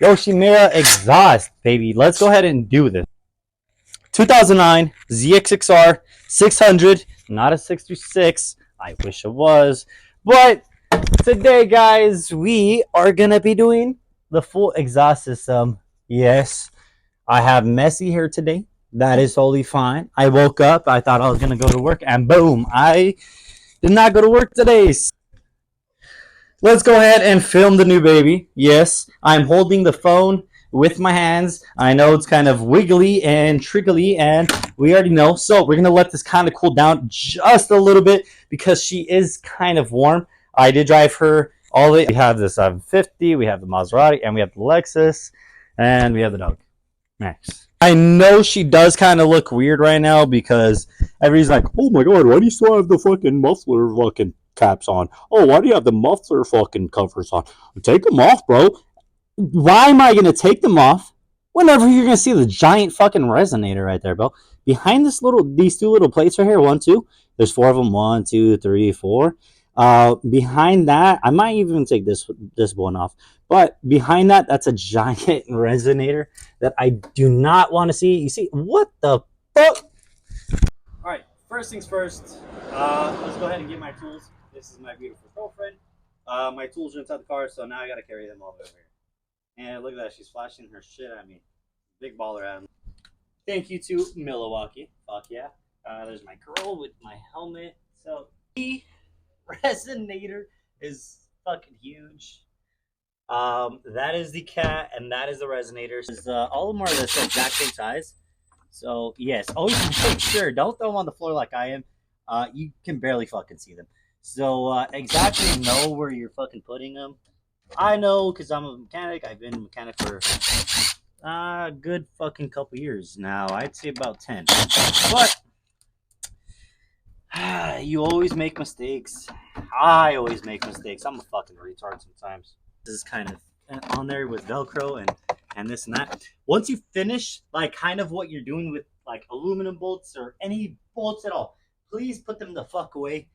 Yoshimura exhaust, baby. Let's go ahead and do this. 2009 ZX6R 600, not a 66. I wish it was. But today, guys, we are going to be doing the full exhaust system. Yes, I have messy hair today. That is totally fine. I woke up, I thought I was going to go to work, and boom, I did not go to work today. Let's go ahead and film the new baby. Yes, I'm holding the phone with my hands. I know it's kind of wiggly and trickly, and we already know. So we're going to let this kind of cool down just a little bit because she is kind of warm. I did drive her all the way. We have the 750, we have the Maserati, and we have the Lexus, and we have the dog, Max. I know she does kind of look weird right now because everybody's like, oh my god, why do you still have the fucking muffler fucking caps on? Oh, why do you have the muffler fucking covers on? Take them off, bro. Why am I gonna take them off whenever you're gonna see the giant fucking resonator right there, bro? Behind these two little plates right here, one, two. There's four of them. One, two, three, four. Behind that, I might even take this one off. But behind that, that's a giant resonator that I do not want to see. You see, what the fuck? All right, first things first. Let's go ahead and get my tools. This is my beautiful girlfriend. My tools are inside the car, so now I gotta carry them all over here. And look at that, she's flashing her shit at me. Big baller at me. Thank you to Milwaukee. Fuck yeah. There's my girl with my helmet. So the resonator is fucking huge. That is the cat, and that is the resonator. All of them are the exact same size. So yes, always make sure don't throw them on the floor like I am. You can barely fucking see them. So exactly know where you're fucking putting them. I know because I'm a mechanic. I've been a mechanic for a good fucking couple years now. I'd say about 10. But you always make mistakes. I always make mistakes. I'm a fucking retard sometimes. This is kind of on there with Velcro and this and that. Once you finish like kind of what you're doing with like aluminum bolts or any bolts at all, please put them the fuck away.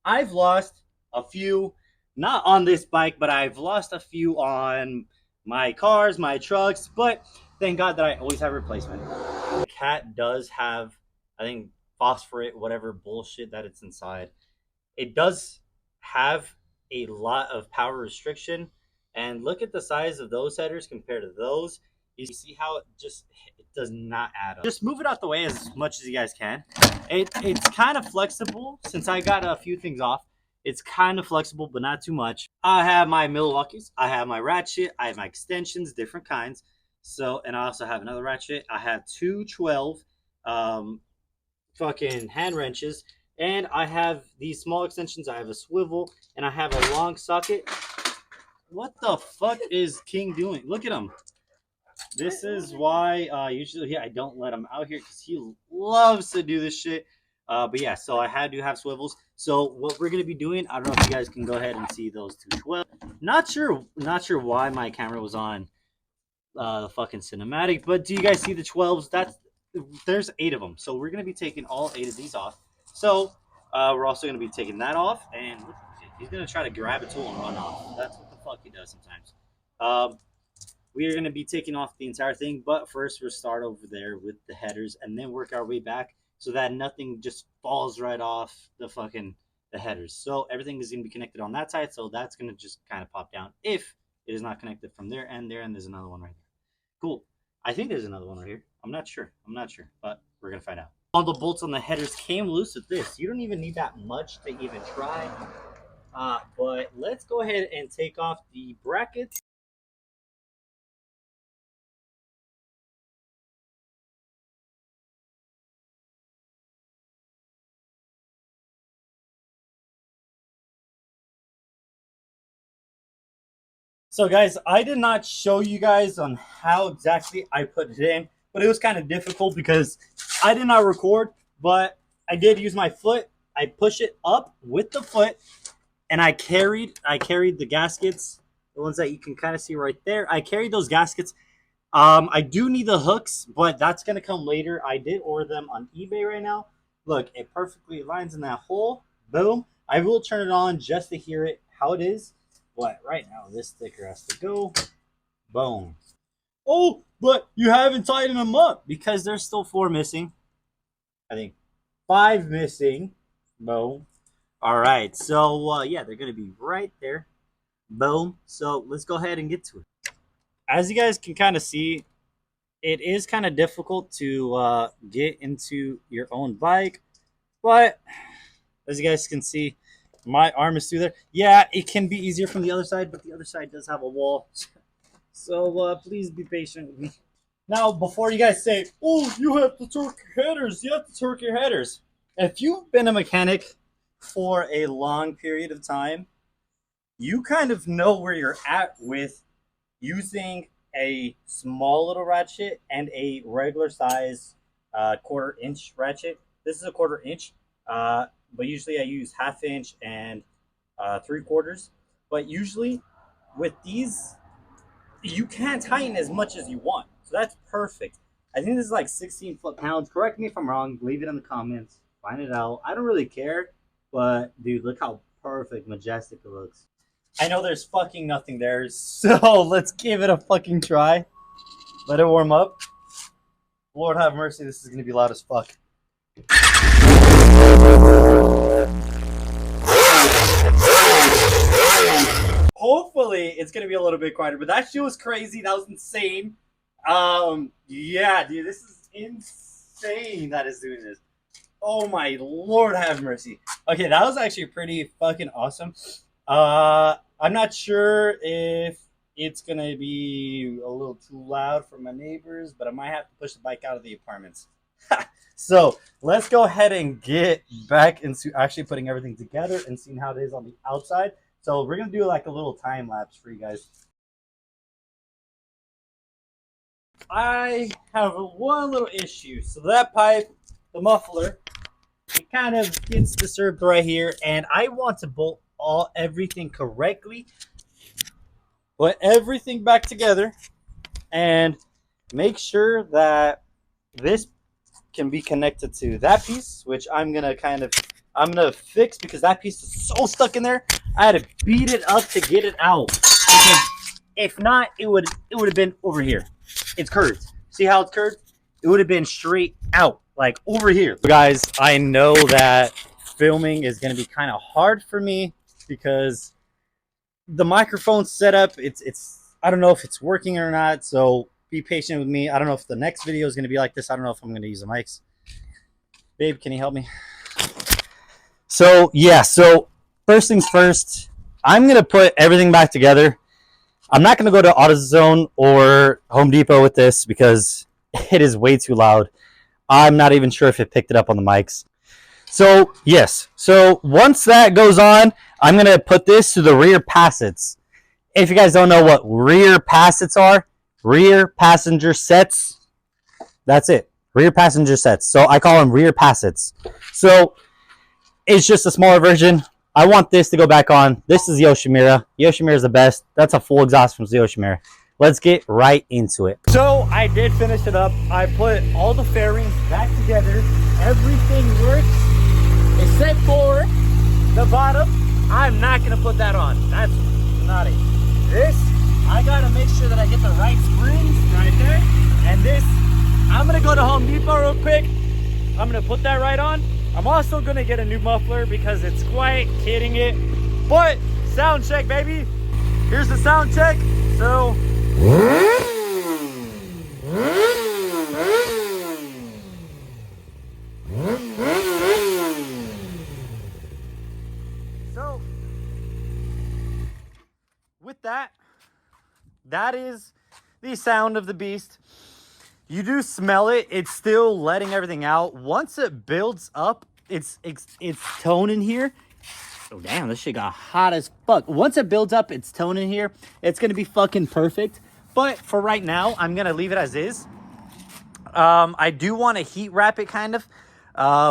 I've lost a few, not on this bike, but I've lost a few on my cars, my trucks, but thank God that I always have a replacement. The cat does have, I think, phosphorate, whatever bullshit that it's inside. It does have a lot of power restriction, and look at the size of those headers compared to those. You see how it does not add up. Just move it out the way as much as you guys can. It's kind of flexible since I got a few things off. It's kind of flexible, but not too much. I have my Milwaukee's. I have my ratchet. I have my extensions, different kinds. So, and I also have another ratchet. I have two 12 fucking hand wrenches. And I have these small extensions. I have a swivel. And I have a long socket. What the fuck is King doing? Look at him. This is why usually I don't let him out here because he loves to do this shit. But yeah, so I do have swivels. So what we're gonna be doing, I don't know if you guys can go ahead and see those 212. Not sure why my camera was on the fucking cinematic, but do you guys see the 12s? There's 8 of them. So we're gonna be taking all 8 of these off. So we're also gonna be taking that off, and he's gonna try to grab a tool and run off. That's what the fuck he does sometimes. We are going to be taking off the entire thing, but first we'll start over there with the headers and then work our way back so that nothing just falls right off the headers. So everything is going to be connected on that side, so that's going to just kind of pop down if it is not connected from there, and there's another one right there. Cool. I think there's another one right here. I'm not sure, but we're going to find out. All the bolts on the headers came loose with this. You don't even need that much to even try. But let's go ahead and take off the brackets. So guys, I did not show you guys on how exactly I put it in, but it was kind of difficult because I did not record, but I did use my foot. I push it up with the foot, and I carried the gaskets, the ones that you can kind of see right there. I carried those gaskets. I do need the hooks, but that's gonna come later. I did order them on eBay right now. Look, it perfectly aligns in that hole. Boom. I will turn it on just to hear it how it is. But right now, this sticker has to go. Boom. Oh, but you haven't tightened them up because there's still 4 missing. I think 5 missing. Boom. All right. So yeah, they're gonna be right there. Boom. So let's go ahead and get to it. As you guys can kind of see, it is kind of difficult to get into your own bike, but as you guys can see, my arm is through there. Yeah, it can be easier from the other side, but the other side does have a wall. So please be patient with me. Now, before you guys say, oh, you have to torque your headers, you have to torque your headers. If you've been a mechanic for a long period of time, you kind of know where you're at with using a small little ratchet and a regular size 1/4 inch ratchet. This is a 1/4 inch, but usually I use 1/2 inch and 3/4. But usually with these, you can't tighten as much as you want. So that's perfect. I think this is like 16 foot-pounds. Correct me if I'm wrong. Leave it in the comments. Find it out. I don't really care. But, dude, look how perfect, majestic it looks. I know there's fucking nothing there. So let's give it a fucking try. Let it warm up. Lord have mercy. This is going to be loud as fuck. Hopefully it's gonna be a little bit quieter, but that shit was crazy. That was insane. Yeah, dude, this is insane. That is doing this. Oh my Lord, have mercy. Okay, that was actually pretty fucking awesome. I'm not sure if it's gonna be a little too loud for my neighbors, but I might have to push the bike out of the apartments. So let's go ahead and get back into actually putting everything together and seeing how it is on the outside. So we're gonna do like a little time lapse for you guys. I have one little issue. So that pipe, the muffler, it kind of gets disturbed right here, and I want to bolt everything correctly, put everything back together, and make sure that this can be connected to that piece, which I'm gonna fix because that piece is so stuck in there. I had to beat it up to get it out. Because if not, it would have been over here. It's curved. See how it's curved? It would have been straight out, like over here. Guys, I know that filming is gonna be kind of hard for me because the microphone setup, it's I don't know if it's working or not, so be patient with me. I don't know if the next video is going to be like this. I don't know if I'm going to use the mics. Babe, can you help me? So, yeah. So, first things first, I'm going to put everything back together. I'm not going to go to AutoZone or Home Depot with this because it is way too loud. I'm not even sure if it picked it up on the mics. So, yes. So, once that goes on, I'm going to put this to the rear passets. If you guys don't know what rear passets are, rear passenger sets. That's it. Rear passenger sets. So I call them rear passets. So it's just a smaller version. I want this to go back on. This is Yoshimura. Yoshimura is the best. That's a full exhaust from Yoshimura. Let's get right into it. So I did finish it up. I put all the fairings back together. Everything works except for the bottom. I'm not going to put that on. That's not it. This, I gotta make sure that I get the right springs right there. And this, I'm gonna go to Home Depot real quick. I'm gonna put that right on. I'm also gonna get a new muffler because it's quite hitting it. But sound check, baby. Here's the sound check. So with that, that is the sound of the beast. You do smell it. It's still letting everything out. Once it builds up, it's tone in here. Oh, damn, this shit got hot as fuck. Once it builds up its tone in here, it's going to be fucking perfect. But for right now, I'm going to leave it as is. I do want to heat wrap it kind of.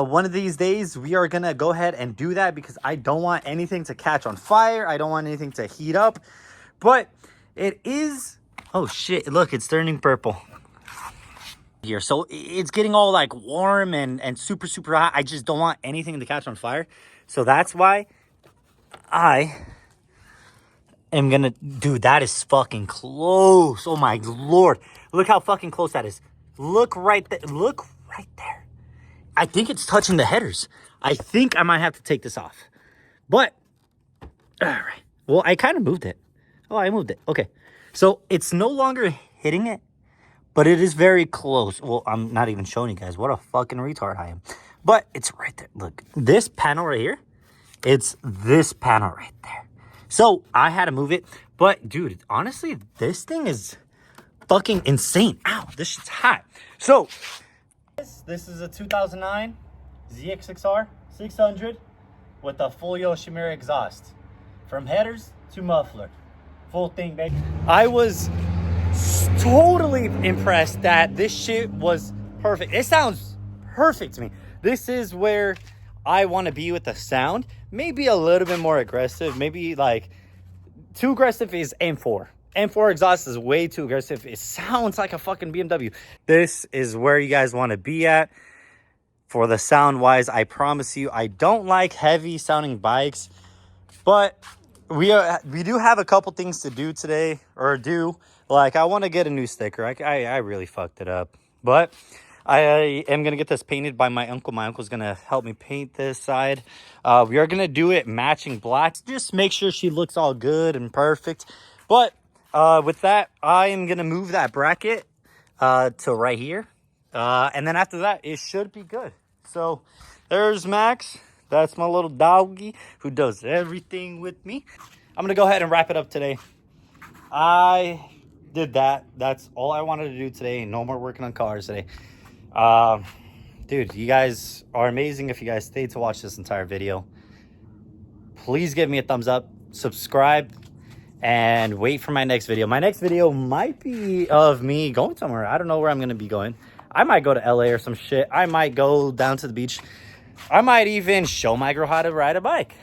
One of these days, we are going to go ahead and do that because I don't want anything to catch on fire. I don't want anything to heat up. But it is... Oh, shit. Look, it's turning purple. Here, so it's getting all like warm and super hot. I just don't want anything to catch on fire, so that's why I am gonna, dude, that is fucking close. Oh my lord. Look how fucking close that is. Look right there. Look right there. I think it's touching the headers. I think I might have to take this off. But, all right. Well, I kind of moved it. Oh, I moved it. Okay. So it's no longer hitting it, but it is very close. Well, I'm not even showing you guys what a fucking retard I am. But it's right there. Look, this panel right here, it's this panel right there. So I had to move it. But, dude, honestly, this thing is fucking insane. Ow, this shit's hot. So, this is a 2009 ZX6R 600 with a full Yoshimura exhaust. From headers to muffler. Full thing, baby. I was totally impressed that this shit was perfect. It sounds perfect to me. This is where I want to be with the sound. Maybe a little bit more aggressive. Maybe like too aggressive is M4. M4 exhaust is way too aggressive. It sounds like a fucking BMW. This is where you guys want to be at for the sound wise. I promise you, I don't like heavy sounding bikes, but we do have a couple things to do today, or do. Like, I want to get a new sticker. I really fucked it up, but I am gonna get this painted by my uncle. My uncle's gonna help me paint this side. We are gonna do it matching black. Just make sure she looks all good and perfect. But with that, I am gonna move that bracket to right here, and then after that, it should be good. So there's Max. That's my little doggy who does everything with me. I'm gonna go ahead and wrap it up today. I did that. That's all I wanted to do today. No more working on cars today. Dude, you guys are amazing. If you guys stayed to watch this entire video, please give me a thumbs up, subscribe, and wait for my next video. My next video might be of me going somewhere. I don't know where I'm gonna be going. I might go to LA or some shit. I might go down to the beach. I might even show my girl how to ride a bike.